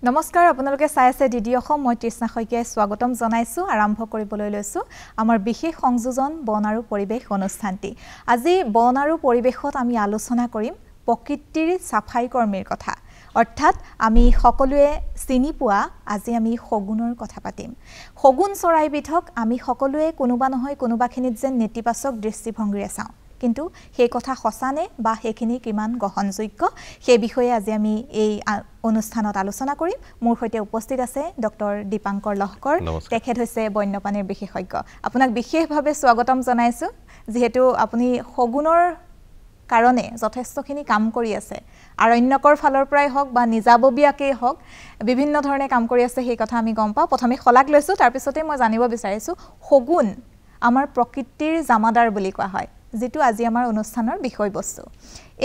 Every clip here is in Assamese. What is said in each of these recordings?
নমস্কাৰ আপোনালোকে চাই আছে ডিডি অসম মই তৃষ্ণা শইকীয়াই স্বাগতম জনাইছো আৰম্ভ কৰিবলৈ লৈছো আমাৰ বিশেষ সংযোজন বন আৰু পৰিৱেশ অনুষ্ঠানটি আজি বন আৰু পৰিৱেশত আমি আলোচনা কৰিম প্ৰকৃতিৰ সাফাই কৰ্মীৰ কথা অৰ্থাৎ আমি সকলোৱে চিনি পোৱা আজি আমি হগুনৰ কথা পাতিম হগুন চৰাইবিধক আমি সকলোৱে কোনোবা নহয় কোনোবাখিনিত যেন নেতিবাচক দৃষ্টিভংগীৰে চাওঁ কিন্তু সেই কথা সঁচানে বা সেইখিনি কিমান গ্ৰহণযোগ্য সেই বিষয়ে আজি আমি এই অনুষ্ঠানত আলোচনা কৰিম মোৰ সৈতে উপস্থিত আছে ডক্টৰ দীপাংকৰ লহকৰ তেখেত হৈছে বন্যপ্ৰাণীৰ বিশেষজ্ঞ আপোনাক বিশেষভাৱে স্বাগতম জনাইছো যেহেতু আপুনি হগুনৰ কাৰণে যথেষ্টখিনি কাম কৰি আছে আৰণ্যকৰ ফালৰ পৰাই হওক বা নিজাববীয়াকেই হওক বিভিন্ন ধৰণে কাম কৰি আছে সেই কথা আমি গম পাওঁ প্ৰথমে খলাক লৈছো তাৰ পিছতে মই জানিব বিচাৰিছো হগুন আমাৰ প্ৰকৃতিৰ জামাদাৰ বুলি কোৱা হয় যেটো আজি আমাৰ অনুষ্ঠানৰ বিষয়বস্তু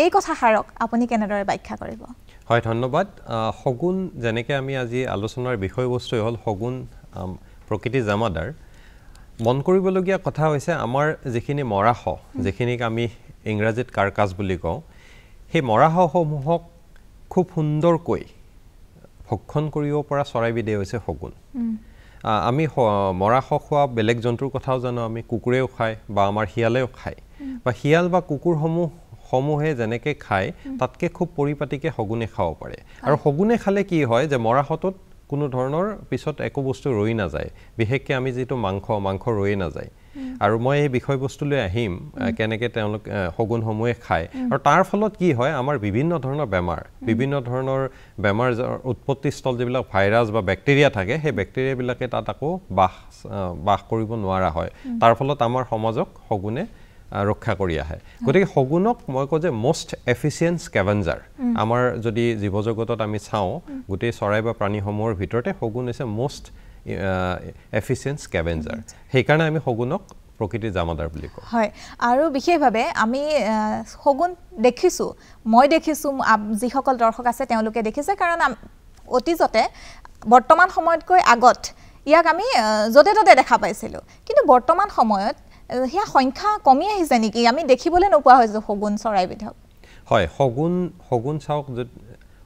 এই কথা হাৰক আপুনি কেনেদৰে ব্যাখ্যা কৰিব হয় ধন্যবাদ হগুন যেনেকৈ আমি আজি আলোচনাৰ বিষয়বস্তু হ'ল হগুন প্ৰকৃতিৰ জামাদাৰ মন কৰিবলগীয়া কথা হৈছে আমাৰ যিখিনি মৰাশ যিখিনিক আমি ইংৰাজীত কাৰ্কাছ বুলি কওঁ সেই মৰাশসমূহক খুব সুন্দৰকৈ ভক্ষণ কৰিব পৰা চৰাইবিধে হৈছে হগুন আমি মৰাশ খোৱা বেলেগ জন্তুৰ কথাও জানো আমি কুকুৰেও খায় বা আমাৰ শিয়ালেও খায় বা শিয়াল বা কুকুৰসমূহে যেনেকৈ খায় তাতকৈ খুব পৰিপাটিকৈ হগুনে খাব পাৰে আৰু হগুনে খালে কি হয় যে মৰাশটোত কোনো ধৰণৰ পিছত একো বস্তু ৰৈ নাযায় বিশেষকৈ আমি যিটো মাংস ৰৈ নাযায় আৰু মই এই বিষয়বস্তুলৈ আহিম কেনেকৈ তেওঁলোক হগুনসমূহে খায় আৰু তাৰ ফলত কি হয় আমাৰ বিভিন্ন ধৰণৰ বেমাৰ উৎপত্তিস্থল যিবিলাক ভাইৰাছ বা বেক্টেৰিয়া থাকে সেই বেক্টেৰিয়াবিলাকে তাত আকৌ বাস কৰিব নোৱাৰা হয় তাৰ ফলত আমাৰ সমাজক হগুনে ৰক্ষা কৰি আহে গতিকে হগুনক মই কওঁ যে মষ্ট এফিচিয়েণ্ট স্কেভেঞ্জাৰ আমাৰ যদি জীৱ জগতত আমি চাওঁ গোটেই চৰাই বা প্ৰাণীসমূহৰ ভিতৰতে হগুন হৈছে মষ্ট এফিচিয়েণ্ট স্কেভেঞ্জাৰ সেইকাৰণে আমি হগুনক প্ৰকৃতিৰ জামাদাৰ বুলি কওঁ হয় আৰু বিশেষভাৱে আমি হগুন দেখিছো মই দেখিছো যিসকল দৰ্শক আছে তেওঁলোকে দেখিছে কাৰণ অতীজতে বৰ্তমান সময়তকৈ আগত ইয়াক আমি যতে ততে দেখা পাইছিলো কিন্তু বৰ্তমান সময়ত হিয়া সংখ্যা কমি আহিছে নেকি আমি দেখিবলৈ নোপোৱা হৈছে হগুন চৰাইবিধক হয় হগুন চাওক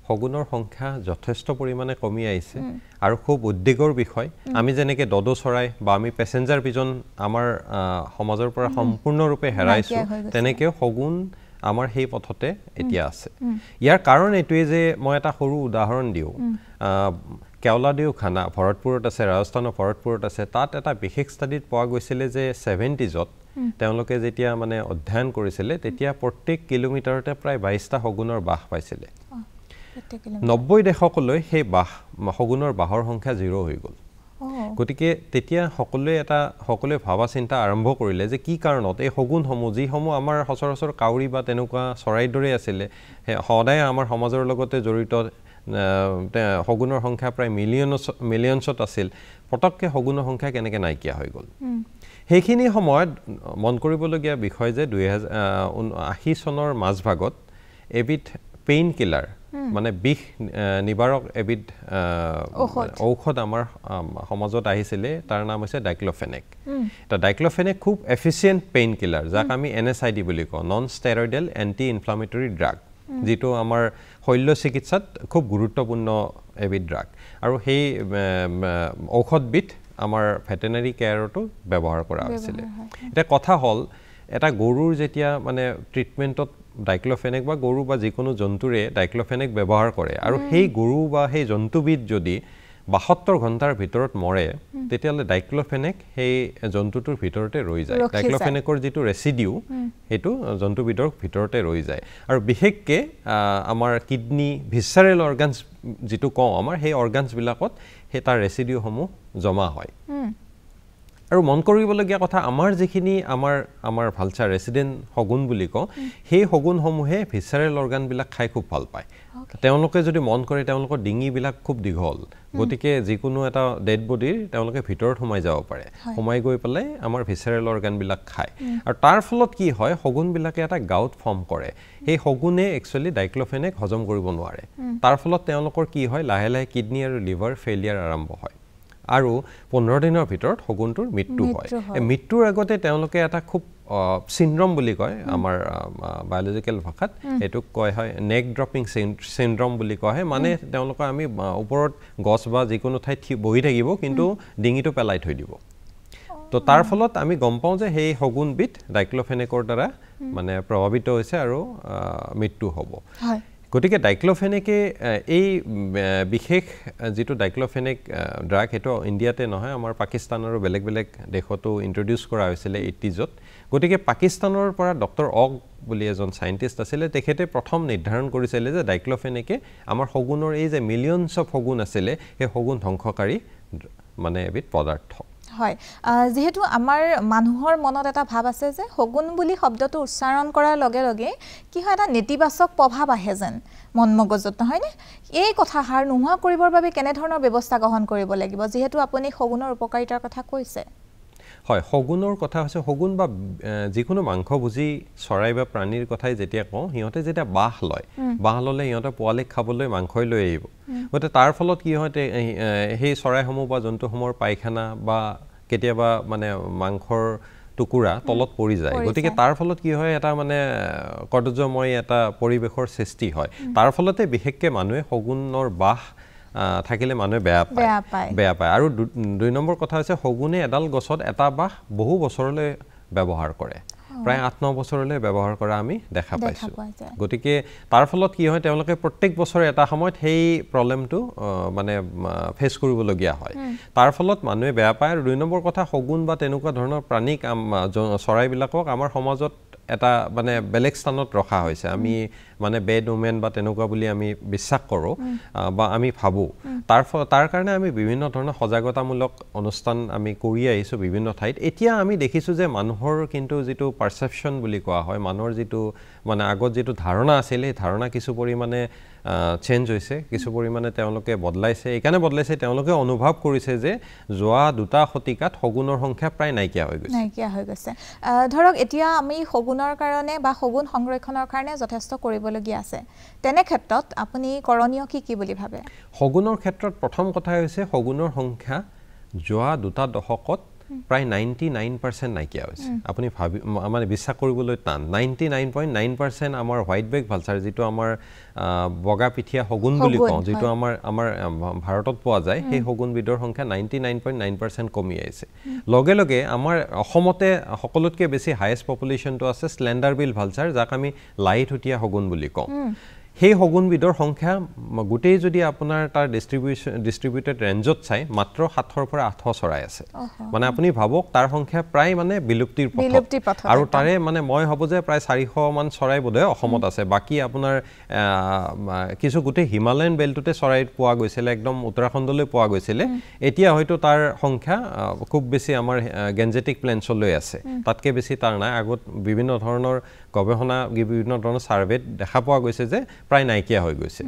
হগুনৰ সংখ্যা যথেষ্ট পৰিমাণে কমি আহিছে আৰু খুব উদ্বেগৰ বিষয় আমি যেনেকৈ দদো চৰাই বা আমি পেছেঞ্জাৰ পিজন আমাৰ সমাজৰ পৰা সম্পূৰ্ণৰূপে হেৰাইছো তেনেকৈ হগুন আমাৰ সেই পথতে এতিয়া আছে ইয়াৰ কাৰণ এইটোৱে যে মই এটা সৰু উদাহৰণ দিওঁ কেওলাদিও খানা ভৰতপুৰত আছে ৰাজস্থানৰ ভৰতপুৰত আছে তাত এটা বিশেষ ষ্টাডিত পোৱা গৈছিলে যে 70ত তেওঁলোকে যেতিয়া মানে অধ্যয়ন কৰিছিলে তেতিয়া প্ৰত্যেক কিলোমিটাৰতে প্ৰায় 22টা হগুনৰ বাস পাইছিলে 90 দশকলৈ সেই হগুনৰ বাহৰ সংখ্যা 0 হৈ গ'ল গতিকে তেতিয়া সকলোৱে ভাবা চিন্তা আৰম্ভ কৰিলে যে কি কাৰণত এই হগুনসমূহ যিসমূহ আমাৰ সচৰাচৰ কাউৰী বা তেনেকুৱা চৰাইৰ দৰে আছিলে সদায় আমাৰ সমাজৰ লগতে জড়িত হগুনৰ সংখ্যা প্ৰায় মিলিয়নছত আছিল পটককৈ হগুনৰ সংখ্যা কেনেকৈ নাইকিয়া হৈ গ'ল সেইখিনি সময়ত মন কৰিবলগীয়া বিষয় যে 1980 চনৰ মাজভাগত এবিধ পেইন কিলাৰ মানে বিষ নিবাৰক এবিধ ঔষধ আমাৰ সমাজত আহিছিলে তাৰ নাম হৈছে ডাইক্লফেনেক এটা ডাইক্লফেনেক খুব এফিচিয়েণ্ট পেইন কিলাৰ যাক আমি NSAID বুলি কওঁ non steroidal anti inflammatory drug যিটো আমাৰ শল্য চিকিৎসাত খুব গুৰুত্বপূৰ্ণ এবিধ ড্ৰাগ আৰু সেই ঔষধবিধ আমাৰ ভেটেনাৰী কেয়াৰতো ব্যৱহাৰ কৰা হৈছিলে এটা কথা হ'ল এটা গৰুৰ যেতিয়া মানে ট্ৰিটমেণ্টত ডাইক্লফেনেক বা গৰু বা যিকোনো জন্তুৰে ডাইক্লফেনেক ব্যৱহাৰ কৰে আৰু সেই গৰু বা সেই জন্তুবিধ যদি 72 ঘণ্টাৰ ভিতৰত মৰে তেতিয়াহ'লে ডাইক্লফেনেক সেই জন্তুটোৰ ভিতৰতে ৰৈ যায় ডাইক্লফেনেকৰ যিটো ৰেচিডিউ সেইটো জন্তুবিধৰ ভিতৰতে ৰৈ যায় আৰু বিশেষকৈ আমাৰ কিডনি ভিছাৰেল অৰ্গানছ যিটো কওঁ আমাৰ সেই অৰ্গানছবিলাকত সেই তাৰ ৰেচিডিউসমূহ জমা হয় আৰু মন কৰিবলগীয়া কথা আমাৰ যিখিনি আমাৰ ভালচাৰ ৰেচিডেণ্ট হগুন বুলি কওঁ সেই হগুনসমূহে ভিছাৰেল অৰ্গানবিলাক খাই খুব ভাল পায় তেওঁলোকে যদি মন কৰে তেওঁলোকৰ ডিঙিবিলাক খুব দীঘল গতিকে যিকোনো এটা ডেড বডিৰ তেওঁলোকে ভিতৰত সোমাই যাব পাৰে সোমাই গৈ পেলাই আমাৰ ভিছাৰেল অৰ্গানবিলাক খায় আৰু তাৰ ফলত কি হয় হগুনবিলাকে এটা গাউট ফৰ্ম কৰে সেই হগুনে একচুৱেলি ডাইক্লফেনেক হজম কৰিব নোৱাৰে তাৰ ফলত তেওঁলোকৰ কি হয় লাহে লাহে কিডনি আৰু লিভাৰ ফেইলিয়াৰ আৰম্ভ হয় আৰু 15 দিনৰ ভিতৰত হগুনটোৰ মৃত্যু হয় মৃত্যুৰ আগতে তেওঁলোকে এটা খুব সিন্ড্ৰম বুলি কয় আমাৰ বায়োলজিক্যাল ভাষাত এটুক কয় হয় নেক ড্ৰপিং সিন্ড্ৰম বুলি কয় মানে তেওঁলোকে আমি ওপৰত গছ বা যিকোনো ঠাইত বহি থাকিব কিন্তু ডিঙিটো পেলাই থৈ দিব তো তাৰ ফলত আমি গম পাওঁ যে সেই হগুনবিধ ডাইক্লোফেনেকৰ দ্বাৰা মানে প্ৰভাৱিত হৈছে আৰু মৃত্যু হ'ব হয় গতিকে ডাইক্লোফেনেকে এই বিশেষ যেটো ডাইক্লোফেনেক ড্ৰাগ এটো ইন্ডিয়াতে নহয় আমাৰ পাকিস্তান আৰু বেলেগ বেলেগ দেশতো ইন্ট্ৰোডিউস কৰা হৈছিল 80ত গতিকে পাকিস্তানৰ পৰা ডক্টৰ অগ বুলি এজন সাইন্টিস্ট আছিল তেখেতে প্ৰথম নিৰ্ধাৰণ কৰিছিল যে ডাইক্লোফেনেকে আমাৰ হগুনৰ এই যে মিলিয়নছ অফ হগুন আছিল এই হগুন ধ্বংসকাৰী মানে এবিধ পদাৰ্থ হয় যেহেতু আমাৰ মানুহৰ মনত এটা ভাব আছে যে হগুন বুলি শব্দটো উচ্চাৰণ কৰাৰ লগে লগে কি হয় এটা নেতিবাচক প্ৰভাৱ আহে যেন মন মগজুত নহয় নে এই কথাহাৰ নোহোৱা কৰিবৰ বাবে কেনে ধৰণৰ ব্যৱস্থা গ্ৰহণ কৰিব লাগিব যেহেতু আপুনি হগুনৰ উপকাৰিতাৰ কথা কৈছে হয় হগুনৰ কথা হৈছে হগুন বা যিকোনো মাংসভোজী চৰাই বা প্ৰাণীৰ কথাই যেতিয়া কওঁ হিয়তে যেতিয়া বাহ ললে হিয়তে পোৱালি খাবলৈ মাংসই লৈ আহিব গতে তাৰ ফলত কি হয় সেই চৰাইসমূহ বা জন্তুসমূহৰ পায়খানা বা কেতিয়াবা মানে মাংসৰ টুকুৰা তলত পৰি যায় গতিকে তাৰ ফলত কি হয় এটা মানে কৰ্তজ্যময় এটা পৰিবেশৰ সৃষ্টি হয় তাৰ ফলতে বিশেষকৈ মানুহে হগুনৰ বাহ থাকিলে মানুহে বেয়া পায় আৰু দুই নম্বৰ কথা হৈছে হগুনে এডাল গছত এটা বাহ বহু বছৰলৈ ব্যৱহাৰ কৰে প্ৰায় 8-9 বছৰলৈ ব্যৱহাৰ কৰা আমি দেখা পাইছো গতিকে তাৰ ফলত কি হয় তেওঁলোকে প্ৰত্যেক বছৰ এটা সময়ত সেই প্ৰবলেমটো মানে ফেস কৰিবলগীয়া হয় তাৰ ফলত মানুহে বেয়া পায় আৰু দুই নম্বৰ কথা হগুন বা তেনেকুৱা ধৰণৰ প্ৰাণীক চৰাইবিলাকক আমাৰ সমাজত এটা মানে বেলেগ স্থানত ৰখা হৈছে আমি মানে বেড ওমেন বা তেনেকুৱা বুলি আমি বিশ্বাস কৰো বা আমি ভাবো তাৰ কাৰণে আমি বিভিন্ন ধৰণৰ সজাগতামূলক অনুষ্ঠান আমি কৰি আহিছো বিভিন্ন ঠাইত এতিয়া আমি দেখিছো যে মানুহৰ কিন্তু যেটো পাৰসেপশন বুলি কোৱা হয় মানুহৰ যেটো মানে আগত যেটো ধাৰণা আছিল এই ধাৰণা কিছু পৰিমাণে চেঞ্জ হৈছে কিছু পৰিমাণে তেওঁলোকে বদলাইছে এইকাৰণে বদলাইছে তেওঁলোকে অনুভৱ কৰিছে যে যোৱা দুটা শতিকাত হগুনৰ সংখ্যা প্ৰায় নাইকিয়া হৈ গৈছে ধৰক এতিয়া আমি হগুনৰ কাৰণে বা হগুন সংৰক্ষণৰ কাৰণে যথেষ্ট কৰিবলগীয়া আছে তেনে ক্ষেত্ৰত আপুনি কৰণীয় কি বুলি ভাবে হগুনৰ ক্ষেত্ৰত প্ৰথম কথা হৈছে হগুনৰ সংখ্যা যোৱা দুটা দশকত প্ৰায় 99% নাইকিয়া হৈছে আপুনি ভাবি মানে বিশ্বাস কৰিবলৈ টান 99.9% আমাৰ হোৱাইট বেক ভালচাৰ যেটো আমাৰ বগা পিঠিয়া হগুন বুলি কওঁ যেটো আমাৰ ভাৰতত পোৱা যায় সেই হগুন বিধৰ সংখ্যা 99.9% কমি আহিছে লগে লগে আমাৰ অসমতে সকলোতকৈ বেছি হাইয়েষ্ট পপুলেশনটো আছে স্লেন্ডাৰ বিল ভালচাৰ যাক আমি লাইট হটিয়া হগুন বুলি কওঁ সেই হগুন বিধৰ সংখ্যা গুটেই যদি আপোনাৰ তাৰ ডিস্ট্ৰিবিউটেড ৰেঞ্জত চাই মাত্ৰ 7ৰ পৰা 8 চৰাই আছে মানে আপুনি ভাবক তাৰ সংখ্যা প্ৰায় মানে বিলুপ্তিৰ পথত আৰু তাৰে মানে মই ভাবো যে প্ৰায় 400 মান চৰাই বোধে অসমত আছে বাকি আপোনাৰ কিছু গুটেই হিমালয়ান বেল্টতে চৰাই পোৱা গৈছিল একদম উত্তৰাখণ্ডলৈ পোৱা গৈছিল এতিয়া হয়তো তাৰ সংখ্যা খুব বেছি আমাৰ গেঞ্জেটিক প্লেন্সলৈ আছে তাতকে বেছি তাৰ নাই আগত বিভিন্ন ধৰণৰ গৱেষণা বিভিন্ন ধৰণৰ সাৰ্ভেত দেখা পোৱা গৈছে যে প্ৰায় নাইকিয়া হৈ গৈছে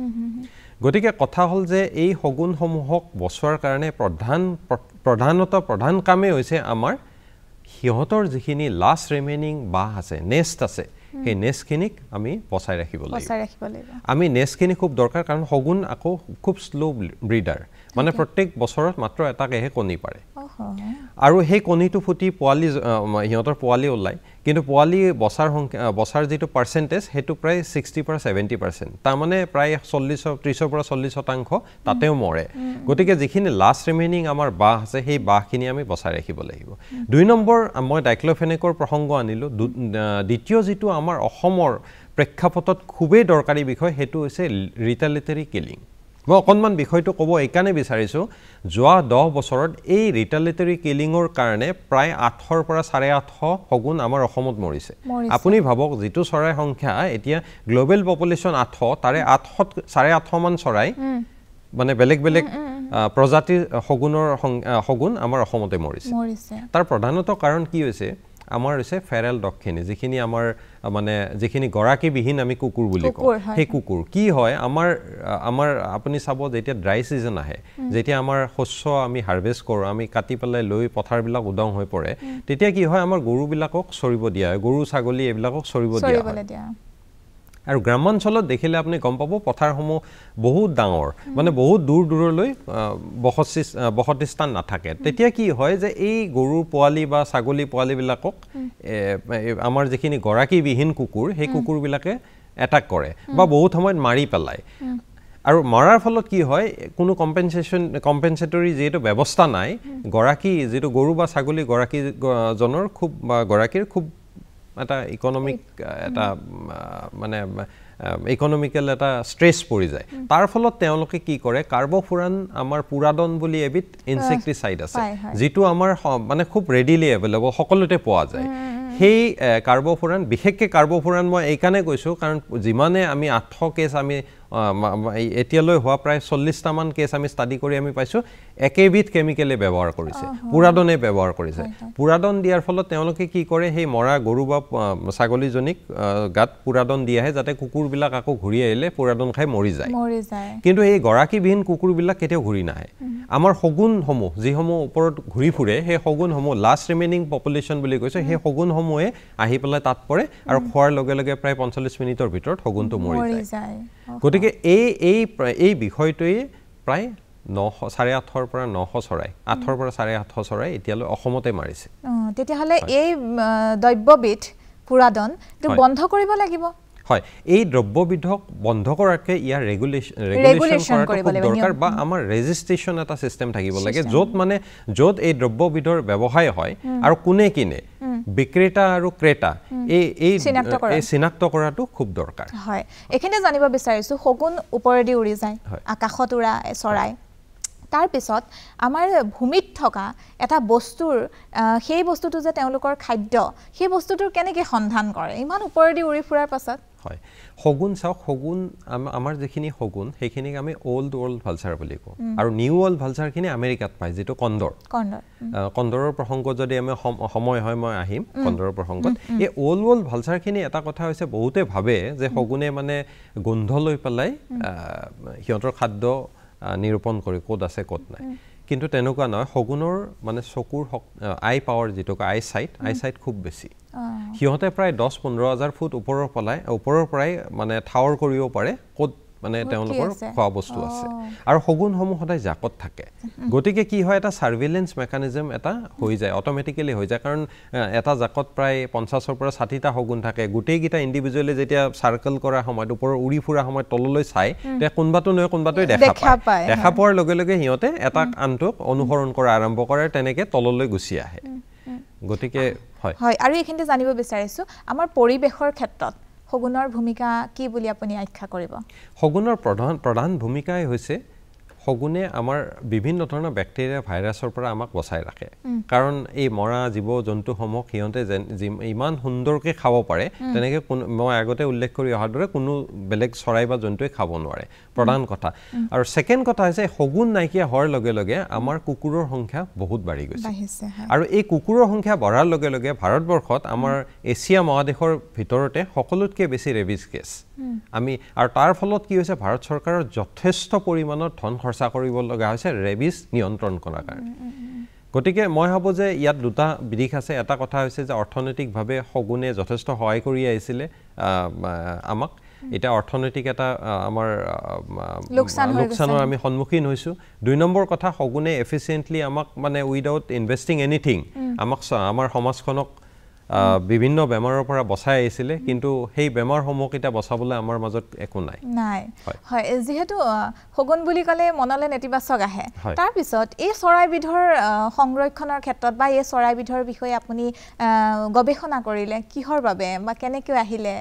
গতিকে কথা হল যে এই হগুনসমূহক বচোৱাৰ কাৰণে প্ৰধান কামে হৈছে আমাৰ হিহতৰ যিখিনি লাষ্ট ৰিমেইনিং বাহ আছে নেষ্ট আছে সেই নেষ্টখিনিক আমি বচাই ৰাখিব লাগিব আমি নেষ্টখিনি খুব দৰকাৰ কাৰণ হগুন আকৌ খুব স্লো ব্ৰিডাৰ মানে প্ৰত্যেক বছৰত মাত্ৰ এটাকেহে কণী পাৰে আৰু সেই কণীটো ফুটি পোৱালি হিহতৰ পোৱালি ওলাই কিন্তু পোৱালি বছাৰ যেটো পাৰ্সেন্টেজ হেতু প্ৰায় 60 পৰা 70% তাৰ মানে প্ৰায় 30 পৰা 40% তাতেও মৰে গতিকে যিখিনি লাষ্ট ৰিমেইনিং আমাৰ বাহ আছে সেই বাহখিনি আমি বচাই ৰাখিব লাগিব দুই নম্বৰ মই ডাইক্লোফেনেকৰ প্ৰসংগ আনিলো দ্বিতীয় যেটো আমাৰ অসমৰ প্ৰেক্ষাপটত খুবেই দৰকাৰী বিষয় হেতু হৈছে ৰিটেলিটৰী কিলিং মই অকনমান বিষয়টো ক'ব এইকাৰণে বিচাৰিছো যোৱা 10 বছৰত এই ৰিটেলিটৰী কিলিংৰ কাৰণে প্ৰায় 8ৰ পৰা 8.5 হগুন আমাৰ অসমত মৰিছে আপুনি ভাবক যেটো চৰাই সংখ্যা এতিয়া গ্লোবাল পপুলেশন 8 তাৰে 8.5 মান চৰাই মানে বেলেগ প্ৰজাতিৰ হগুন আমাৰ অসমতে মৰিছে তাৰ প্ৰধানত কাৰণ কি হৈছে আমাৰ হৈছে ফেৰেল ডগখিনি যিখিনি আমাৰ মানে যিখিনি গৰাকী বিহীন আমি কুকুৰ বুলি কওঁ সেই কুকুৰ কি হয় আমাৰ আপুনি চাব যেতিয়া ড্ৰাই সিজন আহে যেতিয়া আমাৰ শস্য আমি হাৰভেস্ট কৰো আমি কাটি পেলাই লৈ পথাৰবিলাক উদং হৈ পৰে তেতিয়া কি হয় আমাৰ গৰুবিলাকক চৰিব দিয়া হয় গৰু ছাগলী এবিলাকক চৰিব দিয়া হয় আৰু গ্ৰামাঞ্চলত দেখিলে আপুনি গম পাব পথাৰসমূহ বহুত ডাঙৰ মানে বহুত দূৰ দূৰলৈ বসতি স্থান নাথাকে তেতিয়া কি হয় যে এই গৰুৰ পোৱালি বা ছাগলী পোৱালিবিলাকক আমাৰ যিখিনি গৰাকীবিহীন কুকুৰ সেই কুকুৰবিলাকে এটাক কৰে বা বহুত সময়ত মাৰি পেলায় আৰু মৰাৰ ফলত কি হয় কোনো কম্পেনচেটৰি যিহেতু ব্যৱস্থা নাই গৰাকী যিটো গৰু বা ছাগলী গৰাকীজনৰ খুব বা গৰাকীৰ খুব এটা ইকনমিক এটা মানে ইকনমিকেল এটা ষ্ট্ৰেছ পৰি যায় তাৰ ফলত তেওঁলোকে কি কৰে কাৰ্বফুৰান আমাৰ পুৰাডন বুলি এবিধ ইনচেক্টিচাইড আছে যিটো আমাৰ মানে খুব ৰেডিলি এভেইলেবল সকলোতে পোৱা যায় সেই কাৰ্বফুৰান বিশেষকৈ কাৰ্বফুৰান মই এইকাৰণে কৈছোঁ কাৰণ যিমানে আমি 800 কেছ আমি এতিয়ালৈ হোৱা প্ৰায় 40টামান কেছ আমি ষ্টাডি কৰি আমি পাইছোঁ একেবিধ কেমিকেলে ব্যৱহাৰ কৰিছে পুৰাডনে ব্যৱহাৰ কৰিছে পুৰাডন দিয়াৰ ফলত তেওঁলোকে কি কৰে সেই মৰা গৰু বা ছাগলীজনীক গাত পুৰাডন দিয়াহে যাতে কুকুৰবিলাক আকৌ ঘূৰি আহিলে পুৰাডন খাই মৰি যায় কিন্তু এই গৰাকীবিহীন কুকুৰবিলাক কেতিয়াও ঘূৰি নাহে আমাৰ শগুনসমূহ যিসমূহ ওপৰত ঘূৰি ফুৰে সেই শগুনসমূহ লাষ্ট ৰিমেইনিং পপুলেশ্যন বুলি কৈছে সেই শগুনসমূহে আহি পেলাই তাত পৰে আৰু খোৱাৰ লগে লগে প্ৰায় 45 মিনিটৰ ভিতৰত শগুনটো মৰি যায় গতিকে এই বিষয়টোৱে প্ৰায় 850 পৰা 900 চৰাই 800 পৰা 850 চৰাই এতিয়ালৈ অসমতে মাৰিছে তেতিয়াহ'লে এই দ্ৰব্যবিধ পুৰাডন এইটো বন্ধ কৰিব লাগিব হয় এই দ্ৰব্যবিধক বন্ধ কৰাতকৈ ইয়াৰ ৰেগুলেশ্যন কৰাটো দৰকাৰ বা আমাৰ ৰেজিষ্ট্ৰেশ্যন এটা চিষ্টেম থাকিব লাগে য'ত এই দ্ৰব্যবিধৰ ব্যৱসায় হয় আৰু কোনে কিনে বিক্ৰেতা আৰু ক্ৰেতা এই চিনাক্ত কৰাটো খুব দৰকাৰ হয় এইখিনি জানিব বিচাৰিছোঁ শগুন ওপৰেদি উৰি যায় আকাশত উৰা চৰাই তাৰ পিছত আমাৰ ভূমিত থকা এটা বস্তুৰ সেই বস্তুটো যে তেওঁলোকৰ খাদ্য সেই বস্তুটোৰ কেনেকৈ সন্ধান কৰে ইমান ওপৰেদি উৰি ফুৰাৰ পাছত হয় শগুন চাওক শগুন আমাৰ যিখিনি শগুন সেইখিনিক আমি ওল্ড ভালচাৰ বুলি কওঁ আৰু নিউ ওল্ড ভালচাৰখিনি আমেৰিকাত পায় যিটো কন্দৰৰ প্ৰসংগত যদি আমি সময় হয় মই আহিম কন্দৰৰ প্ৰসংগত এই ওল্ড ভালচাৰখিনি এটা কথা হৈছে বহুতে ভাবে যে শগুনে মানে গোন্ধ লৈ পেলাই সিহঁতৰ খাদ্য নিৰূপণ কৰে ক'ত আছে ক'ত নাই কিন্তু তেনেকুৱা নহয় শগুনৰ মানে চকুৰ আই পাৱাৰ যিটো আই চাইট খুব বেছি সিহঁতে প্ৰায় 10-15 হাজাৰ ফুট ওপৰৰ পৰাই মানে ঠাৱৰ কৰিব পাৰে ক'ত মানে তেওঁলোকৰ খোৱা বস্তু আছে আৰু শগুনসমূহ সদায় জাকত থাকে গতিকে কি হয় এটা সাৰ্ভেইলেন্স মেকানিজম এটা হৈ যায় অটোমেটিক্যালি হৈ যায় কাৰণ এটা জাকত প্ৰায় 50 পৰা 60টা শগুন থাকে গোটেইকেইটা ইন্ডিভিজুৱেলি যেতিয়া সাৰ্কেল কৰা সময়ত ওপৰৰ উৰি ফুৰা সময়ত তললৈ চাই তে কোনবাটো নহয় কোনবাটোই দেখা পোৱাৰ লগে লগে সিহঁতে এটা আনটোক অনুসৰণ কৰা আৰম্ভ কৰে তেনেকৈ তললৈ গুচি আহে গতিকে হয় আৰু এইখিনিতে জানিব বিচাৰিছোঁ আমাৰ পৰিৱেশৰ ক্ষেত্ৰত শগুনৰ ভূমিকা কি বুলি আপুনি আখ্যা কৰিব শগুনৰ প্ৰধান ভূমিকাই হৈছে শগুনে আমাৰ বিভিন্ন ধৰণৰ ব্যাক্টেৰিয়া ভাইৰাছৰ পৰা আমাক বচাই ৰাখে কাৰণ এই মৰা জীৱ জন্তুসমূহ সিহঁতে ইমান সুন্দৰকৈ খাব পাৰে তেনেকৈ মই আগতে উল্লেখ কৰি অহাৰ দৰে কোনো বেলেগ চৰাই বা জন্তুৱে খাব নোৱাৰে প্ৰধান কথা আৰু ছেকেণ্ড কথা হৈছে শগুন নাইকিয়া হোৱাৰ লগে লগে আমাৰ কুকুৰৰ সংখ্যা বহুত বাঢ়ি গৈছে আৰু এই কুকুৰৰ সংখ্যা বঢ়াৰ লগে লগে ভাৰতবৰ্ষত আমাৰ এছিয়া মহাদেশৰ ভিতৰতে সকলোতকৈ বেছি ৰেবিজ কেছ আমি আৰু তাৰ ফলত কি হৈছে ভাৰত চৰকাৰৰ যথেষ্ট পৰিমাণৰ ধন খৰচা কৰিব লগা হৈছে ৰেবিজ নিয়ন্ত্ৰণ কৰাৰ কাৰণে গতিকে মই ভাবোঁ যে ইয়াত দুটা দিশ আছে এটা কথা হৈছে যে অৰ্থনৈতিকভাৱে শগুনে যথেষ্ট সহায় কৰি আহিছিলে আমাক এটা অৰ্থনৈতিক এটা আমাৰ লোকচানৰ আমি সন্মুখীন হৈছোঁ 2 নম্বৰ কথা শগুনে এফিচিয়েণ্টলি আমাক মানে উইদাউট ইনভেষ্টিং এনিথিং আমাক আমাৰ সমাজখনক বিভিন্ন বেমাৰৰ পৰা বচাই আহিছিলে কিন্তু সেই বেমাৰসমূহক এতিয়া বচাবলৈ আমাৰ মাজত একো নাই হয় যেহেতু শগুন বুলি ক'লে মনলৈ নেতিবাচক আহে তাৰপিছত এই চৰাইবিধৰ সংৰক্ষণৰ ক্ষেত্ৰত বা এই চৰাইবিধৰ বিষয়ে আপুনি গৱেষণা কৰিলে কিহৰ বাবে বা কেনেকৈ আহিলে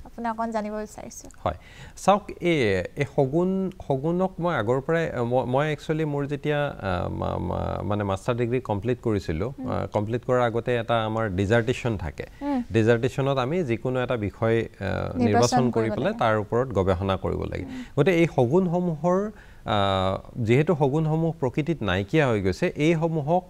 আপোনাক অকণ জানিব বিচাৰিছোঁ হয় চাওক এই শগুনক মই আগৰ পৰাই মই একচুৱেলি মোৰ যেতিয়া মানে মাষ্টাৰ ডিগ্ৰী কমপ্লিট কৰিছিলোঁ কমপ্লিট কৰাৰ আগতে এটা আমাৰ ডিজাৰ্টেশ্যন থাকে ডিজাৰ্টেশ্যনত আমি যিকোনো এটা বিষয় নিৰ্বাচন কৰি পেলাই তাৰ ওপৰত গৱেষণা কৰিব লাগে গতিকে এই শগুনসমূহৰ যিহেতু শগুনসমূহ প্ৰকৃতিত নাইকিয়া হৈ গৈছে এইসমূহক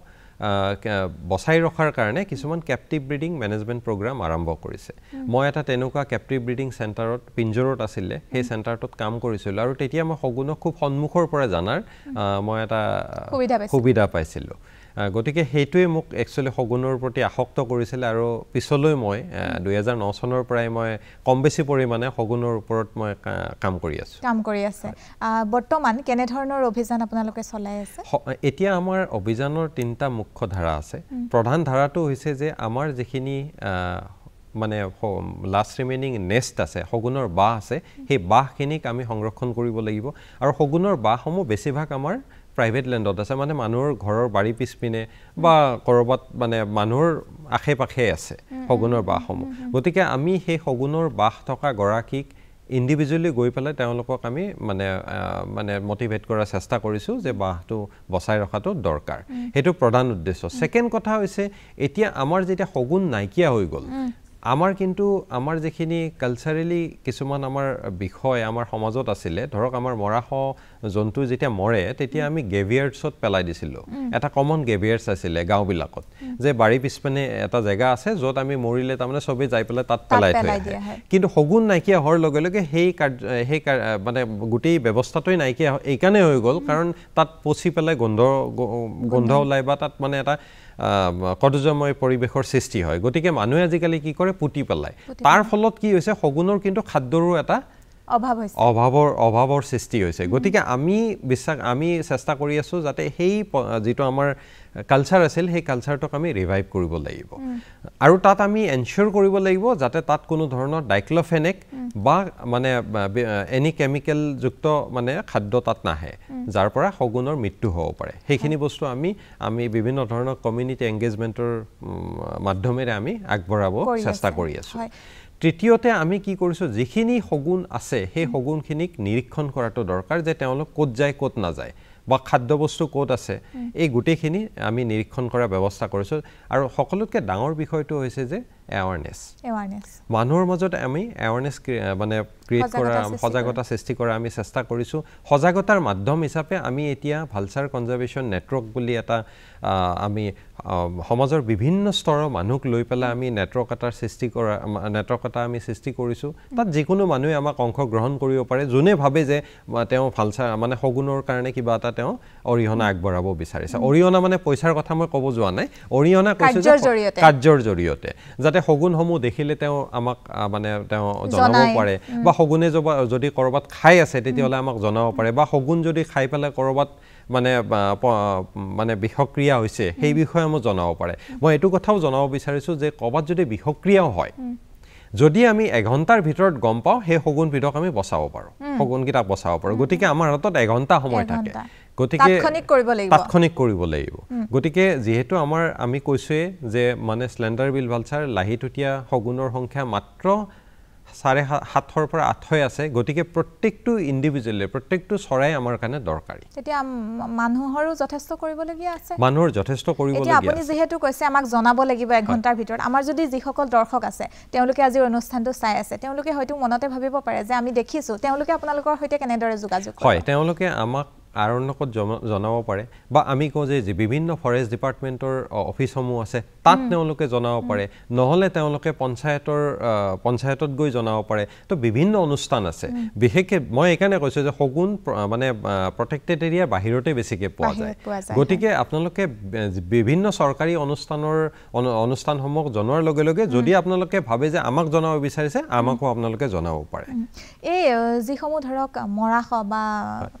বচাই ৰখাৰ কাৰণে কিছুমান কেপটিভ ব্ৰিডিং মেনেজমেণ্ট প্ৰগ্ৰাম আৰম্ভ কৰিছে মই এটা তেনেকুৱা কেপটিভ ব্ৰিডিং চেণ্টাৰত পিঞ্জৰত আছিলে সেই চেণ্টাৰটোত কাম কৰিছিলোঁ আৰু তেতিয়া মই শগুনক খুব সন্মুখৰ পৰা জানাৰ মই এটা সুবিধা পাইছিলোঁ গতিকে সেইটোৱে মোক একচুৱেলি শগুনৰ প্ৰতি আসক্ত কৰিছিল আৰু পিছলৈ মই 2009 চনৰ পৰাই মই কম বেছি পৰিমাণে শগুনৰ ওপৰত মই কাম কৰি আছে বৰ্তমান কেনে ধৰণৰ অভিযান আপোনালোকে চলাই আছে এতিয়া আমাৰ অভিযানৰ তিনিটা মুখ্য ধাৰা আছে প্ৰধান ধাৰাটো হৈছে যে আমাৰ যিখিনি মানে লাষ্ট ৰিমেইনিং নেষ্ট আছে শগুনৰ বাহ আছে সেই বাহখিনিক আমি সংৰক্ষণ কৰিব লাগিব আৰু শগুনৰ বাহসমূহ বেছিভাগ আমাৰ প্ৰাইভেট লেণ্ডত আছে মানে মানুহৰ ঘৰৰ বাৰী পিছপিনে বা কৰবাত মানে মানুহৰ আশে-পাশে আছে শগুনৰ বাহসমূহ গতিকে আমি সেই শগুনৰ বাহ থকা গৰাকীক ইণ্ডিভিজুৱেলি গৈ পেলাই তেওঁলোকক আমি মানে মটিভেট কৰাৰ চেষ্টা কৰিছোঁ যে বাহটো বচাই ৰখাটো দৰকাৰ সেইটো প্ৰধান উদ্দেশ্য ছেকেণ্ড কথা হৈছে এতিয়া আমাৰ যেতিয়া শগুন নাইকিয়া হৈ গ'ল আমাৰ কিন্তু আমাৰ যিখিনি কালচাৰেলি কিছুমান আমাৰ বিষয় আমাৰ সমাজত আছিলে ধৰক আমাৰ মৰাশ জন্তু যেতিয়া মৰে তেতিয়া আমি গেভিয়াৰ্ডছত পেলাই দিছিলোঁ এটা কমন গেভিয়াৰ্ডছ আছিলে গাঁওবিলাকত যে বাৰী পিছপিনে এটা জেগা আছে য'ত আমি মৰিলে তাৰমানে চবেই যাই পেলাই তাত পেলাই থৈ কিন্তু শগুন নাইকিয়া হোৱাৰ লগে লগে সেই মানে গোটেই ব্যৱস্থাটোৱে নাইকিয়া এইকাৰণে হৈ গ'ল কাৰণ তাত পচি পেলাই গোন্ধ ওলাই বা তাত মানে এটা কদৰ্যময় পৰিৱেশৰ সৃষ্টি হয় গতিকে মানুহে আজিকালি কি কৰে পুতি পেলায় তাৰ ফলত কি হৈছে শগুনৰ কিন্তু খাদ্যৰো এটা অভাৱৰ সৃষ্টি হৈছে গতিকে আমি চেষ্টা কৰি আছোঁ যাতে সেই যিটো আমাৰ কালচাৰ আছিল সেই কালচাৰটোক আমি ৰিভাইভ কৰিব লাগিব আৰু তাত আমি এনশ্যোৰ কৰিব লাগিব যাতে তাত কোনো ধৰণৰ ডাইক্ল'ফেনেক বা মানে এনি কেমিকেলযুক্ত মানে খাদ্য তাত নাহে যাৰ পৰা শগুনৰ মৃত্যু হ'ব পাৰে সেইখিনি বস্তু আমি বিভিন্ন ধৰণৰ কমিউনিটি এংগেজমেণ্টৰ মাধ্যমেৰে আমি আগবঢ়াব চেষ্টা কৰি আছোঁ তৃতীয়তে আমি কি কৰিছোঁ যিখিনি শগুন আছে সেই শগুনখিনিক নিৰীক্ষণ কৰাটো দৰকাৰ যে তেওঁলোক ক'ত যায় ক'ত নাযায় বা খাদ্যবস্তু ক'ত আছে এই গোটেইখিনি আমি নিৰীক্ষণ কৰাৰ ব্যৱস্থা কৰিছোঁ আৰু সকলোতকৈ ডাঙৰ বিষয়টো হৈছে যে এৱাৰনেছ মানুহৰ মাজত আমি এৱাৰনেছ মানে ক্ৰিয়েট কৰা সজাগতা সৃষ্টি কৰা আমি চেষ্টা কৰিছোঁ সজাগতাৰ মাধ্যম হিচাপে আমি এতিয়া ভালচাৰ কনজাৰ্ভেশ্যন নেটৱৰ্ক বুলি এটা আমি সমাজৰ বিভিন্ন স্তৰৰ মানুহক লৈ পেলাই আমি নেটৱৰ্ক এটা আমি সৃষ্টি কৰিছোঁ তাত যিকোনো মানুহে আমাক অংশগ্ৰহণ কৰিব পাৰে যোনে ভাবে যে তেওঁ ভালচাৰ মানে শগুনৰ কাৰণে কিবা এটা তেওঁ অৰিহণা আগবঢ়াব বিচাৰিছে অৰিহণা মানে পইচাৰ কথা মই ক'ব যোৱা নাই অৰিহণা কৈছোঁ কাৰ্যৰ জৰিয়তে যাতে শগুনসমূহ দেখিলে তেওঁ আমাক মানে তেওঁ জনাব পাৰে বা শগুনে যদি ক'ৰবাত খাই আছে তেতিয়াহ'লে আমাক জনাব পাৰে বা শগুন যদি খাই পেলাই ক'ৰবাত মানে বিষক্ৰিয়া হৈছে সেই বিষয়ে আমাক জনাব পাৰে মই এইটো কথাও জনাব বিচাৰিছোঁ যে ক'ৰবাত যদি বিষক্ৰিয়াও হয় যদি আমি এঘণ্টাৰ ভিতৰত গম পাওঁ সেই শগুনবিধক আমি বচাব পাৰোঁ শগুনকেইটাক বচাব পাৰোঁ গতিকে আমাৰ হাতত এঘণ্টা সময় থাকে গতিকে তাৎক্ষণিক কৰিব লাগিব গতিকে যিহেতু আমি কৈছোঁৱে যে মানে স্লেণ্ডাৰ বিল ভালচাৰ লাহিটুটীয়া শগুনৰ সংখ্যা মাত্ৰ 7.5 পৰা 8 আছে গতিকে প্ৰত্যেকটো ইণ্ডিভিজুৱেলি প্ৰত্যেকটো চৰাই আমাৰ কাৰণে দৰকাৰী তেতিয়া মানুহৰো যথেষ্ট কৰিবলগীয়া আছে মানুহৰ যথেষ্ট কৰিবলগীয়া আছে আপুনি যেহেতু কৈছে আমাক জনাব লাগিব 1 ঘণ্টাৰ ভিতৰত আমাৰ যদি যিসকল দৰ্শক আছে তেওঁলোকে আজি অনুষ্ঠানটো চাই আছে তেওঁলোকে হয়তো মনতে ভাবিব পাৰে যে আমি দেখিছোঁ তেওঁলোকে আপোনালোকৰ সৈতে কেনেদৰে যোগাযোগ কৰে হয় তেওঁলোকে আমাক আৰণ্যকত জনাব পাৰে বা আমি কওঁ যে বিভিন্ন ফৰেষ্ট ডিপাৰ্টমেণ্টৰ অফিচসমূহ আছে তাত তেওঁলোকে জনাব পাৰে নহ'লে তেওঁলোকে পঞ্চায়তত গৈ জনাব পাৰে তো বিভিন্ন অনুষ্ঠান আছে বিশেষকৈ মই এইকাৰণে কৈছোঁ যে শগুন মানে প্ৰটেক্টেড এৰিয়াৰ বাহিৰতে বেছিকৈ পোৱা যায় গতিকে আপোনালোকে বিভিন্ন চৰকাৰী অনুষ্ঠানসমূহ জনোৱাৰ লগে লগে যদি আপোনালোকে ভাবে যে আমাক জনাব বিচাৰিছে আমাকো আপোনালোকে জনাব পাৰে এই যিসমূহ ধৰক মৰাশ বা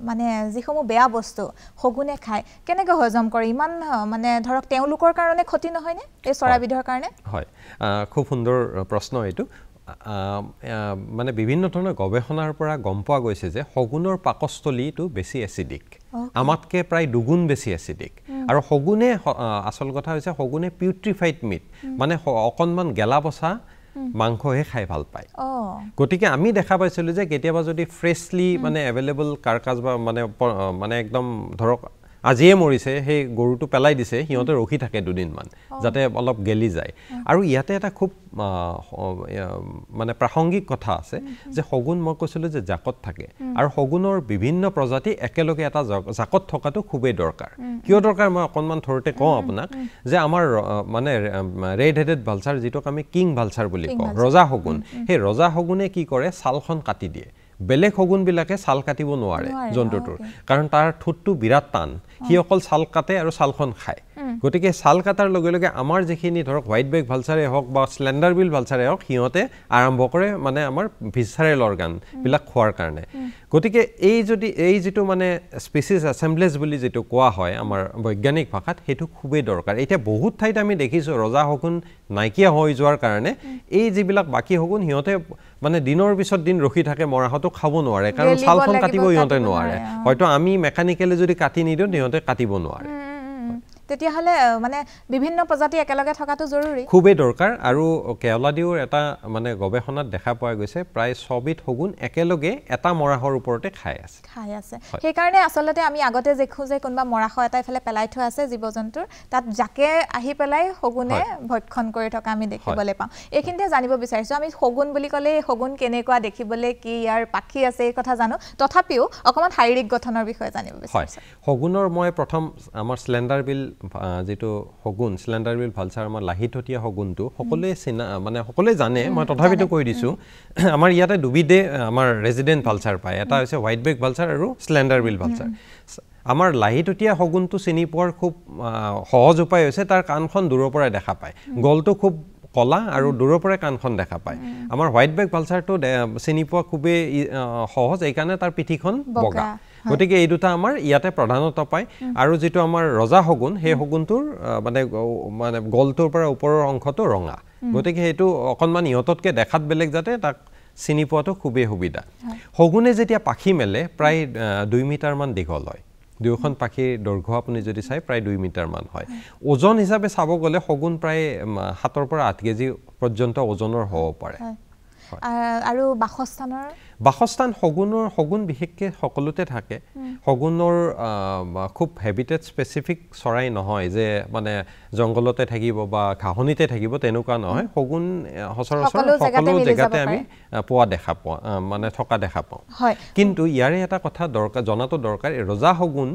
মানে যিসমূহ বেয়া বস্তু শগুনে খায় কেনেকৈ হজম কৰে ইমান মানে ধৰক তেওঁলোকৰ কাৰণে ক্ষতি নহয়নে এই চৰাইবিধৰ কাৰণে হয় খুব সুন্দৰ প্ৰশ্ন এইটো মানে বিভিন্ন ধৰণৰ গৱেষণাৰ পৰা গম পোৱা গৈছে যে শগুনৰ পাকস্থলীটো বেছি এচিডিক আমাতকৈ প্ৰায় দুগুণ বেছি এচিডিক আৰু শগুনে আচল কথা হৈছে শগুনে পিউট্ৰিফাইড মিট মানে অকণমান গেলা পচা মাংসহে খাই ভাল পায় গতিকে আমি দেখা পাইছিলোঁ যে কেতিয়াবা যদি ফ্ৰেছলি মানে এভেইলেবল কাৰ্কাছ বা মানে একদম ধৰক আজিয়ে মৰিছে সেই গৰুটো পেলাই দিছে সিহঁতে ৰখি থাকে দুদিনমান যাতে অলপ গেলি যায় আৰু ইয়াতে এটা খুব মানে প্ৰাসংগিক কথা আছে যে শগুন মই কৈছিলোঁ যে জাকত থাকে আৰু শগুনৰ বিভিন্ন প্ৰজাতি একেলগে এটা জাকত থকাটো খুবেই দৰকাৰ কিয় দৰকাৰ মই অকণমান থৰতে কওঁ আপোনাক যে আমাৰ মানে ৰেড হেডেড ভালচাৰ যিটোক আমি কিং ভালচাৰ বুলি কওঁ ৰজা শগুন সেই ৰজা শগুনে কি কৰে ছালখন কাটি দিয়ে বেলেগ শগুনবিলাকে ছাল কাটিব নোৱাৰে জন্তুটোৰ কাৰণ তাৰ ঠোঁটটো বিৰাট টান সি অকল ছাল কাটে আৰু ছালখন খায় গতিকে ছাল কাটাৰ লগে লগে আমাৰ যিখিনি ধৰক হোৱাইট বেক ভালচাৰে হওক বা স্লেণ্ডাৰ বিল ভালচাৰে হওক সিহঁতে আৰম্ভ কৰে মানে আমাৰ ভিছাৰেল অৰ্গানবিলাক খোৱাৰ কাৰণে গতিকে এই যিটো মানে স্পেচিছ এছেম্বলেজ বুলি যিটো কোৱা হয় আমাৰ বৈজ্ঞানিক ভাষাত সেইটো খুবেই দৰকাৰ এতিয়া বহুত ঠাইত আমি দেখিছোঁ ৰজা শগুন নাইকিয়া হৈ যোৱাৰ কাৰণে এই যিবিলাক বাকী শগুন সিহঁতে মানে দিনৰ পিছত দিন ৰখি থাকে মৰাহতো খাব নোৱাৰে কাৰণ ছালখন কাটিব সিহঁতে নোৱাৰে হয়তো আমি মেকানিকেলি যদি কাটি নিদিওঁ সিহঁতে কাটিব নোৱাৰে তেতিয়াহ'লে মানে বিভিন্ন প্ৰজাতি একেলগে থকাটো জৰুৰী খুবেই দৰকাৰ আৰু কেৱলাদিওৰ এটা মানে গৱেষণাত দেখা পোৱা গৈছে প্ৰায় 6 বিধ শগুন একেলগে এটা মৰাহৰ ওপৰতে খাই আছে সেইকাৰণে আচলতে আমি আগতে দেখোঁ যে কোনোবা মৰাহ এটা ইফালে পেলাই থোৱা আছে জীৱ-জন্তুৰ তাত জাকে আহি পেলাই শগুনে ভক্ষণ কৰি থকা আমি দেখিবলৈ পাওঁ এইখিনিতে জানিব বিচাৰিছোঁ আমি শগুন বুলি ক'লে শগুন কেনেকুৱা দেখিবলৈ কি ইয়াৰ পাখি আছে এই কথা জানো তথাপিও অকণমান শাৰীৰিক গঠনৰ বিষয়ে জানিব বিচাৰিছোঁ শগুনৰ মই প্ৰথম আমাৰ স্লেণ্ডাৰ বিল যেটো শগুন স্লেণ্ডাৰ বিল ভালচাৰ আমাৰ লাহিততীয়া শগুনটো সকলোৱে মানে সকলোৱে জানে মই তথাপিতো কৈ দিছোঁ আমাৰ ইয়াতে দুবিধে আমাৰ ৰেজিডেণ্ট ভালচাৰ পায় এটা হৈছে হোৱাইট বেক ভালচাৰ আৰু স্লেণ্ডাৰ বিল ভালচাৰ আমাৰ লাহিততীয়া শগুনটো চিনি পোৱাৰ খুব সহজ উপায় হৈছে তাৰ কাণখন দূৰৰ পৰা দেখা পায় গলটো খুব কলা আৰু দূৰৰ পৰা কাণখন দেখা পায় আমাৰ হোৱাইট বেক ভালচাৰটো চিনি পোৱা খুবেই সহজ এইকাৰণে তাৰ পিঠিখন বগা গতিকে এই দুটা আমাৰ ইয়াতে প্ৰধানতা পায় আৰু যেটো আমাৰ ৰজা শগুন সেই শগুনটোৰ মানে গলটোৰ পৰা ওপৰৰ অংশটো ৰঙা গতিকে এইটো অকনমান ইহঁততকে দেখাত বেলেগ যাতে তাক চিনি পোৱাটো খুবেই সুবিধা শগুনে যেতিয়া পাখি মেলে প্ৰায় 2 মিটাৰ মান দীঘল হয় দুয়োখন পাখিৰ দৈৰ্ঘ্য আপুনি যদি চাই প্ৰায় 2 মিটাৰ মান হয় ওজন হিচাপে চাব গ'লে শগুন প্ৰায় 7 পৰা 8 কেজি পৰ্যন্ত ওজনৰ হ'ব পাৰে আৰু বাসস্থান শগুন বিশেষকৈ সকলোতে থাকে শগুনৰ খুব হেবিটেট স্পেচিফিক চৰাই নহয় যে মানে জংগলতে থাকিব বা ঘাঁহনিতে থাকিব তেনেকুৱা নহয় শগুন সচৰাচৰ সকলো জেগাতে আমি পোৱা দেখা পাওঁ মানে থকা দেখা পাওঁ কিন্তু ইয়াৰে এটা কথা দৰকাৰ জনাটো দৰকাৰ ৰজা শগুন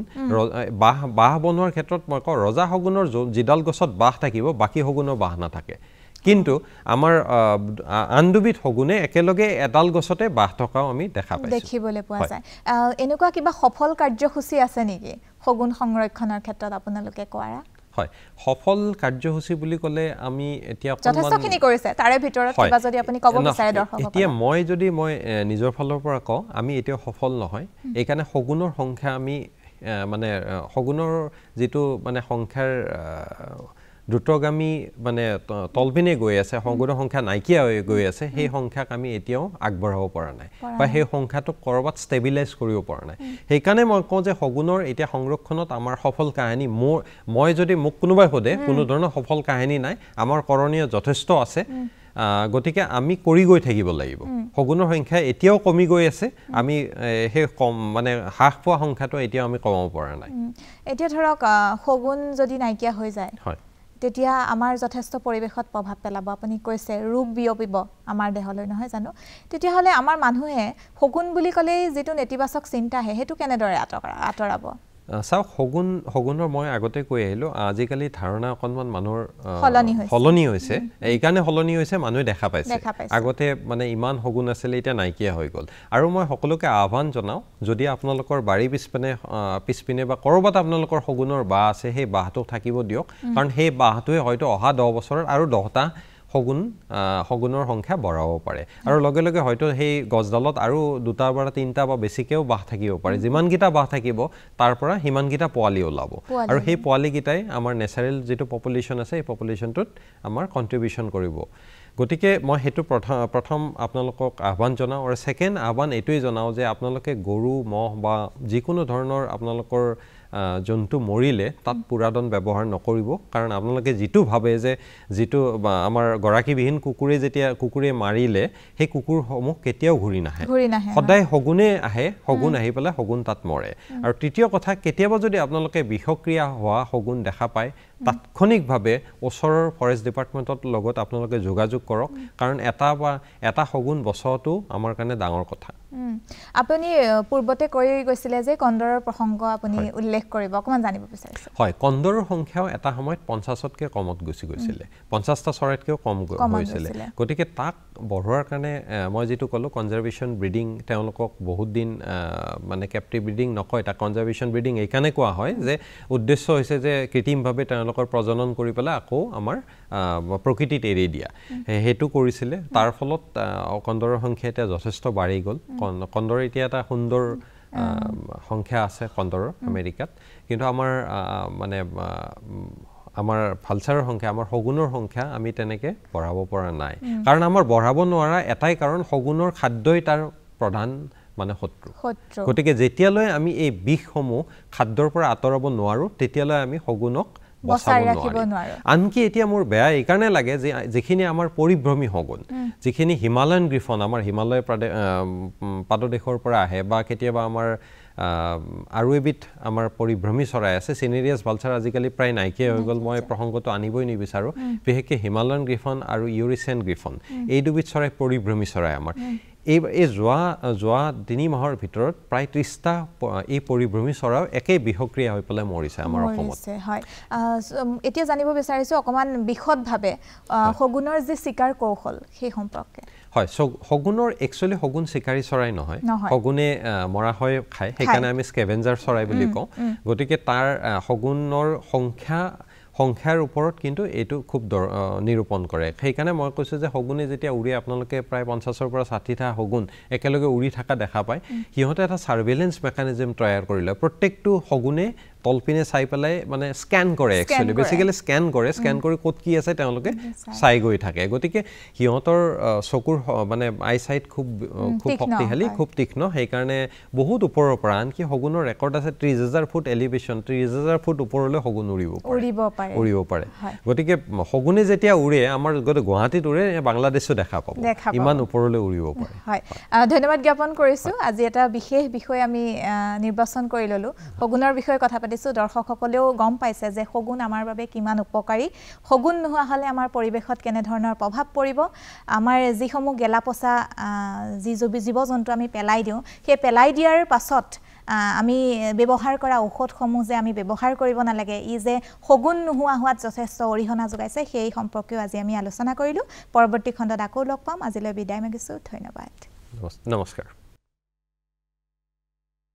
বাহ বনোৱাৰ ক্ষেত্ৰত মই কওঁ ৰজা শগুনৰ যিডাল গছত বাহ থাকিব বাকী শগুনৰ বাহ নাথাকে কিন্তু আমাৰ আন দুবিধ শগুনে একেলগে এডাল গছতে বাহ থকাও আমি দেখা পাইছোঁ দেখিবলৈ পোৱা যায় এনেকুৱা কিবা সফল কাৰ্যসূচী আছে নেকি শগুন সংৰক্ষণৰ ক্ষেত্ৰত আপোনালোকে কৰা হয় সফল কাৰ্যসূচী বুলি ক'লে আমি এতিয়া যথেষ্টখিনি কৰিছে তাৰে ভিতৰত কিবা যদি আপুনি ক'ব বিচাৰে দৰ্শকক এতিয়া মই নিজৰ ফালৰ পৰা কওঁ আমি এতিয়া সফল নহয় এইকাৰণে শগুনৰ সংখ্যা আমি মানে শগুনৰ যেটো মানে সংখ্যাৰ দ্ৰুতগামী মানে তলপিনে গৈ আছে শগুনৰ সংখ্যা নাইকিয়া হৈ গৈ আছে সেই সংখ্যাক আমি এতিয়াও আগবঢ়াব পৰা নাই বা সেই সংখ্যাটোক কৰবাত ষ্টেবিলাইজ কৰিব পৰা নাই সেইকাৰণে মই কওঁ যে শগুনৰ এতিয়া সংৰক্ষণত আমাৰ সফল কাহিনী মই যদি মোক কোনোবাই সোধে কোনো ধৰণৰ সফল কাহিনী নাই আমাৰ কৰণীয় যথেষ্ট আছে গতিকে আমি কৰি গৈ থাকিব লাগিব শগুনৰ সংখ্যা এতিয়াও কমি গৈ আছে আমি সেই মানে হ্ৰাস পোৱা সংখ্যাটো এতিয়াও আমি কমাব পৰা নাই এতিয়া ধৰক শগুন যদি নাইকিয়া হৈ যায় হয় তেতিয়া আমাৰ যথেষ্ট পৰিৱেশত প্ৰভাৱ পেলাব আপুনি কৈছে ৰোগ বিয়পিব আমাৰ দেহলৈ নহয় জানো তেতিয়াহ'লে আমাৰ মানুহে শগুন বুলি ক'লেই যেটো নেতিবাচক চিন্তা আহে সেইটো কেনেদৰে আঁতৰাব চাওক শগুনৰ মই আগতে কৈ আহিলোঁ আজিকালি ধাৰণা অকণমান মানুহৰ সলনি হৈছে এইকাৰণে সলনি হৈছে মানুহে দেখা পাইছে আগতে মানে ইমান শগুন আছিলে এতিয়া নাইকিয়া হৈ গ'ল আৰু মই সকলোকে আহ্বান জনাওঁ যদি আপোনালোকৰ বাৰী পিছপিনে বা ক'ৰবাত আপোনালোকৰ শগুনৰ বাঁহ আছে সেই বাঁহটো থাকিব দিয়ক কাৰণ সেই বাঁহটোৱে হয়তো অহা 10 বছৰত আৰু 10টা শগুনৰ সংখ্যা বঢ়াব পাৰে আৰু লগে লগে হয়তো সেই গছডালত আৰু 2টা বা 3টা বা বেছিকেও বাহ থাকিব পাৰে যিমানকেইটা বাহ থাকিব তাৰ পৰা সিমানকেইটা পোৱালি ওলাব আৰু সেই পোৱালিকেইটাই আমাৰ নেচাৰেল যিটো পপুলেশ্যন আছে এই পপুলেশ্যনটোত আমাৰ কণ্ট্ৰিবিউশ্যন কৰিব গতিকে মই সেইটো প্ৰথম আপোনালোকক আহ্বান জনাওঁ আৰু ছেকেণ্ড আহ্বান এইটোৱেই জনাওঁ যে আপোনালোকে গৰু মহ বা যিকোনো ধৰণৰ আপোনালোকৰ জন্তু মৰিলে তাত পুৰাদন ব্যৱহাৰ নকৰিব কাৰণ আপোনালোকে যিটো ভাবে যে যিটো আমাৰ গৰাকীবিহীন কুকুৰে মাৰিলে সেই কুকুৰসমূহ কেতিয়াও ঘূৰি নাহে সদায় শগুনে আহে শগুন আহি পেলাই শগুন তাত মৰে আৰু তৃতীয় কথা কেতিয়াবা যদি আপোনালোকে বিষক্ৰিয়া হোৱা শগুন দেখা পায় তাৎক্ষণিকভাৱে ওচৰৰ ফৰেষ্ট ডিপাৰ্টমেণ্টৰ লগত আপোনালোকে যোগাযোগ কৰক কাৰণ এটা শগুন বচোৱাটো আমাৰ কাৰণে ডাঙৰ কথা আপুনি পূৰ্বতে কৈ গৈছিলে যে কন্দৰৰ প্ৰসংগ আপুনি উল্লেখ কৰিব অকমান জানিব বিচাৰিছে হয় কন্দৰৰ সংখ্যাও এটা সময়ত 50তকৈ কমত গুচি গৈছিলে 50টা চৰাইতকৈও কম হৈছিলে গতিকে তাক বঢ়োৱাৰ কাৰণে মই যেটো ক'লো কনজাৰভেশ্যন ব্ৰিডিং তেওঁলোকক বহুত দিন মানে কেপটিভ ব্ৰিডিং নকয় তাক কনজাৰভেশ্যন ব্ৰিডিং এইকাৰণে কোৱা হয় যে উদ্দেশ্য হৈছে যে কৃত্ৰিমভাৱে তেওঁলোকৰ প্ৰজনন কৰি পেলাই আকৌ আমাৰ প্ৰকৃতিত এৰি দিয়া হেতু কৰিছিলে তাৰ ফলত কন্দৰৰ সংখ্যা এতিয়া যথেষ্ট বাঢ়ি গ'ল কন্দৰ এতিয়া এটা সুন্দৰ সংখ্যা আছে কন্দৰৰ আমেৰিকাত কিন্তু আমাৰ মানে আমাৰ ভালচাৰৰ সংখ্যা আমাৰ শগুনৰ সংখ্যা আমি তেনেকে বঢ়াব পৰা নাই কাৰণ আমাৰ বঢ়াব নোৱাৰা এটাই কাৰণ শগুনৰ খাদ্যই তাৰ প্ৰধান মানে শত্ৰু গতিকে যেতিয়ালৈ আমি এই বিষসমূহ খাদ্যৰ পৰা আঁতৰাব নোৱাৰো তেতিয়ালৈ আমি শগুনক বচাব নোৱাৰো আনকি এতিয়া মোৰ বেয়া এই কাৰণে লাগে যে যিখিনি আমাৰ পৰিভ্ৰমী শগুন যিখিনি হিমালয়ান গ্ৰিফন আমাৰ হিমালয় পাদদেশৰ পৰা আহে বা কেতিয়াবা আমাৰ আৰু এবিধ আমাৰ পৰিভ্ৰমী চৰাই আছে চিনেৰিয়াছ ভালচাৰ আজিকালি প্ৰায় নাইকিয়া হৈ গ'ল মই প্ৰসংগটো আনিবই নিবিচাৰো বিশেষকৈ হিমালয়ান গ্ৰিফন আৰু ইউৰেচিয়ান গ্ৰিফন এই দুবিধ চৰাই পৰিভ্ৰমী চৰাই আমাৰ এই যোৱা 3 মাহৰ ভিতৰত প্ৰায় 30টা এই পৰিভ্ৰমী চৰাও একেই বিষক্ৰিয়া হৈ পেলাই মৰিছে আমাৰ অসমত হয় এতিয়া জানিব বিচাৰিছো অকমান বিশদভাৱে শগুনৰ যে শিকাৰ কৌশল সেই সম্পৰ্কে হয় শগুনৰ একচুয়ালি শগুন শিকাৰী চৰাই নহয় শগুনে মৰা হয় খায় সেইকাৰণে আমি স্কেভেঞ্জাৰ চৰাই বুলি কওঁ গতিকে তাৰ শগুনৰ সংখ্যাৰ ওপৰত কিন্তু এইটো খুব নিৰূপণ কৰে সেইকাৰণে মই কৈছো যে শগুনে যেতিয়া উৰি আপোনালোকে প্ৰায় 50ৰ পৰা 60টা শগুন একেলগে উৰি থকা দেখা পায় সিহঁতে এটা সাৰ্ভেইলেন্স মেকানিজম তৈয়াৰ কৰিলে প্ৰত্যেকটো শগুনে তলপিনে চাই পেলাই মানে স্ক্যান কৰে একচুয়ালি বেসিক্যালি স্ক্যান কৰি ক'ত কি আছে তেওঁলোকে চাই গৈ থাকে গতিকে সিহঁতৰ চকুৰ মানে আই সাইট খুব শক্তিশালী খুব তীক্ষ্ণ সেই কাৰণে বহুত ওপৰৰ পৰা আনকি শগুনৰ ৰেকৰ্ড আছে 30000 ফুট এলিভেশন 30000 ফুট ওপৰলৈ শগুন উৰিব পাৰে গতিকে শগুনে যেতিয়া উৰে আমাৰ গুৱাহাটীত উৰে বাংলাদেশো দেখা পাব ইমান ওপৰলৈ উৰিব পাৰে হয় ধন্যবাদ জ্ঞাপন কৰিছো আজি এটা বিশেষ বিষয় আমি নিৰ্বাচন কৰি ললো শগুনৰ বিষয়ে কথা দৰ্শকসকলেও গম পাইছে যে শগুন আমাৰ বাবে কিমান উপকাৰী শগুন নোহোৱা হলে আমাৰ পৰিবেশত কেনে ধৰণৰ প্ৰভাৱ পৰিব আমাৰ যিসমূহ গেলাপচা জীৱ-জন্তু আমি পেলাই দিওঁ সেই পেলাই দিয়াৰ পাছত আমি ব্যৱহাৰ কৰা ঔষধসমূহ যে আমি ব্যৱহাৰ কৰিব নালাগে ই যে শগুন নোহোৱা হোৱাত যথেষ্ট অৰিহণা যোগাইছে সেই সম্পৰ্কেও আজি আমি আলোচনা কৰিলো পৰৱৰ্তী খণ্ডত আকৌ লগ পাম আজিলৈ বিদায় মাগিছো ধন্যবাদ নমস্কাৰ